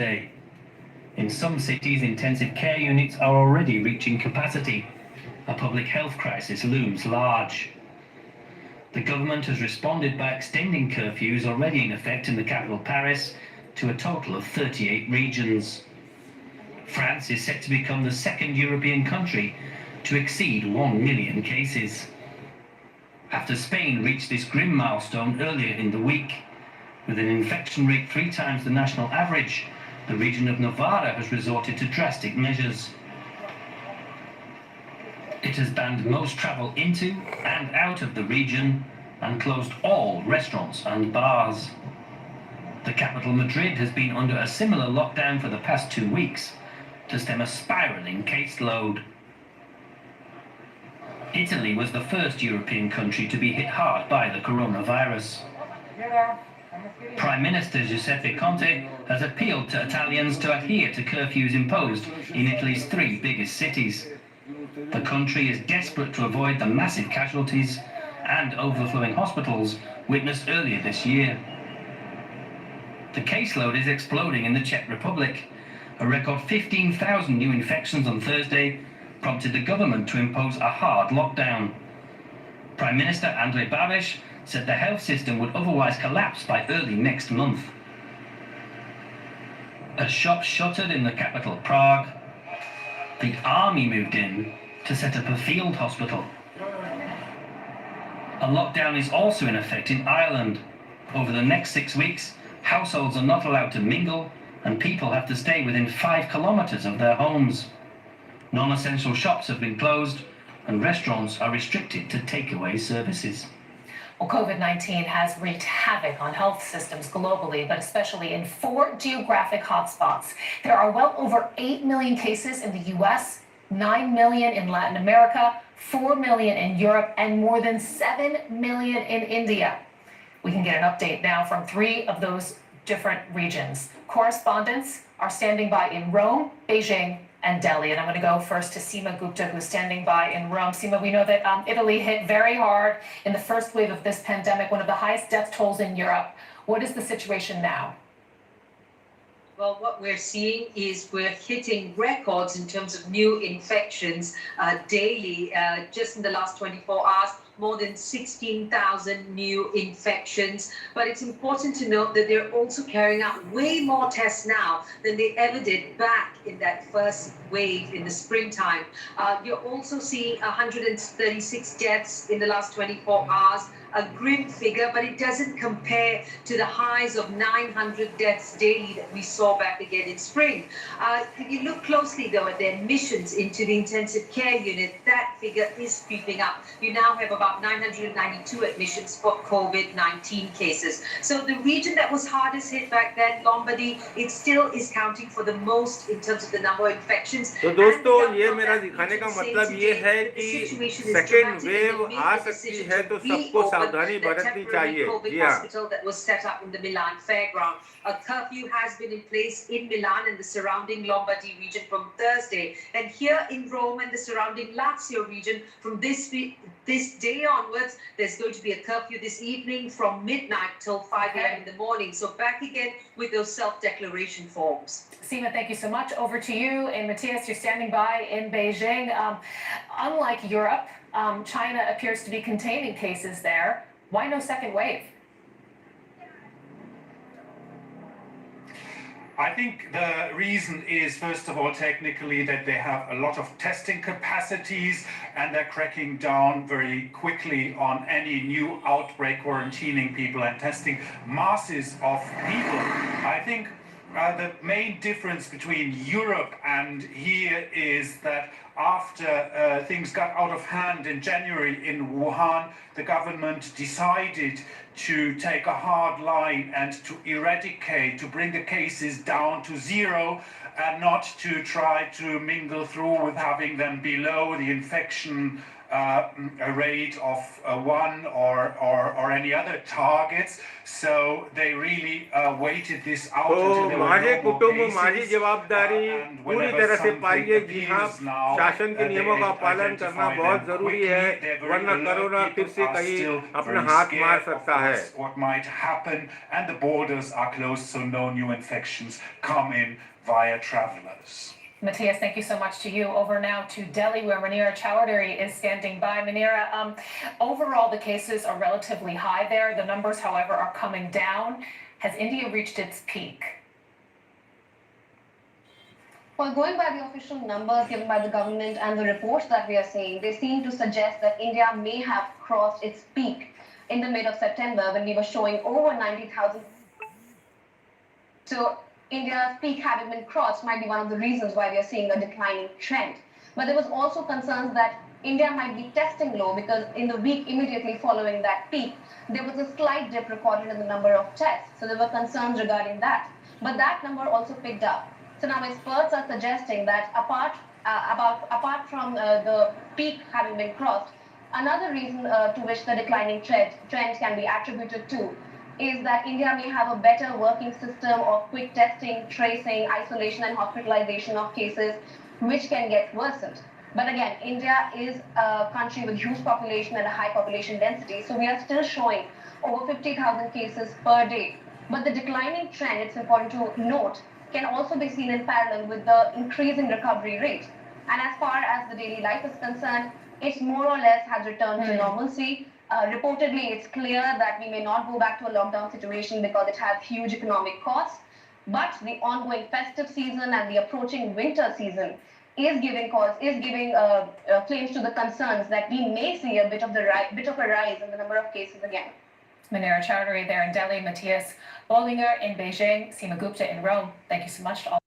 Day. In some cities, intensive care units are already reaching capacity. A public health crisis looms large. The government has responded by extending curfews already in effect in the capital Paris to a total of 38 regions. France is set to become the second European country to exceed 1 million cases. After Spain reached this grim milestone earlier in the week, with an infection rate 3 times the national average, the region of Navarra has resorted to drastic measures. It has banned most travel into and out of the region and closed all restaurants and bars. The capital, Madrid, has been under a similar lockdown for the past 2 weeks to stem a spiralling caseload. Italy was the first European country to be hit hard by the coronavirus. Prime Minister Giuseppe Conte has appealed to Italians to adhere to curfews imposed in Italy's 3 biggest cities. The country is desperate to avoid the massive casualties and overflowing hospitals witnessed earlier this year. The caseload is exploding in the Czech Republic. A record 15,000 new infections on Thursday prompted the government to impose a hard lockdown. Prime Minister Andrej Babiš said the health system would otherwise collapse by early next month. As shops shuttered in the capital, Prague, the army moved in to set up a field hospital. A lockdown is also in effect in Ireland. Over the next 6 weeks, households are not allowed to mingle and people have to stay within 5 kilometers of their homes. Non-essential shops have been closed and restaurants are restricted to takeaway services. Well, COVID-19 has wreaked havoc on health systems globally, but especially in 4 geographic hotspots. There are well over 8 million cases in the US, 9 million in Latin America, 4 million in Europe, and more than 7 million in India. We can get an update now from 3 of those different regions. Correspondents are standing by in Rome, Beijing, and Delhi. And I'm going to go first to Seema Gupta, who's standing by in Rome. Seema, we know that Italy hit very hard in the first wave of this pandemic, one of the highest death tolls in Europe. What is the situation now? Well, what we're seeing is we're hitting records in terms of new infections daily. Just in the last 24 hours, more than 16,000 new infections. But it's important to note that they're also carrying out way more tests now than they ever did back in that first wave in the springtime. You're also seeing 136 deaths in the last 24 hours. A grim figure, but it doesn't compare to the highs of 900 deaths daily that we saw back again in spring. If you look closely, though, at the admissions into the intensive care unit, that figure is creeping up. You now have about 992 admissions for COVID-19 cases. So the region that was hardest hit back then, Lombardy, it still is counting for the most in terms of the number of infections. तो दोस्तों ये मेरा दिखाने का मतलब ये है कि सेकेंड वेव आ सकती है तो सबको सावधानी बरतनी चाहिए। जी हाँ। Hospital that was set up in the Milan fairground. A curfew has been in place in Milan and the surrounding Lombardy region from Thursday, and here in Rome and the surrounding Lazio region from this day onwards, there's going to be a curfew this evening from midnight till 5 a.m. in the morning. So back again with those self-declaration forms. Seema, thank you so much. Over to you. And Matthias, you're standing by in Beijing. Unlike Europe, China appears to be containing cases there. Why no second wave? I think the reason is, first of all, technically that they have a lot of testing capacities and they're cracking down very quickly on any new outbreak, quarantining people and testing masses of people. I think the main difference between Europe and here is that after things got out of hand in January in Wuhan, the government decided to take a hard line and to eradicate, to bring the cases down to 0 and not to try to mingle through with having them below the infection rate of 1 or any other targets. So they really waited this out until there were no more cases. माझी जवाबदारी पूरी तरह से पाइए कि हाँ शासन के नियमों का पालन करना बहुत जरूरी है, वरना कोरोना फिर से कहीं अपना हाथ मार सकता है। What might happen, and the borders are closed, so no new infections come in via travelers. Matthias, thank you so much to you. Over now to Delhi, where Manira Chowdhury is standing by. Manira, overall, the cases are relatively high there. The numbers, however, are coming down. Has India reached its peak? Well, going by the official numbers given by the government and the reports that we are seeing, they seem to suggest that India may have crossed its peak in the mid of September when we were showing over 90,000. So India's peak having been crossed might be one of the reasons why we are seeing a declining trend. But there was also concerns that India might be testing low because in the week immediately following that peak, there was a slight dip recorded in the number of tests. So there were concerns regarding that. But that number also picked up. So now experts are suggesting that apart from the peak having been crossed, another reason to which the declining trend can be attributed to is that India may have a better working system of quick testing, tracing, isolation and hospitalization of cases which can get worsened. But again, India is a country with huge population and a high population density, so we are still showing over 50,000 cases per day. But the declining trend, it's important to note, can also be seen in parallel with the increasing recovery rate. And as far as the daily life is concerned, it more or less has returned to normalcy. Reportedly, it's clear that we may not go back to a lockdown situation because it has huge economic costs. But the ongoing festive season and the approaching winter season is giving claims to the concerns that we may see a bit of a rise in the number of cases again. Manira Chowdhury there in Delhi, Matthias Bollinger in Beijing, Seema Gupta in Rome. Thank you so much to all.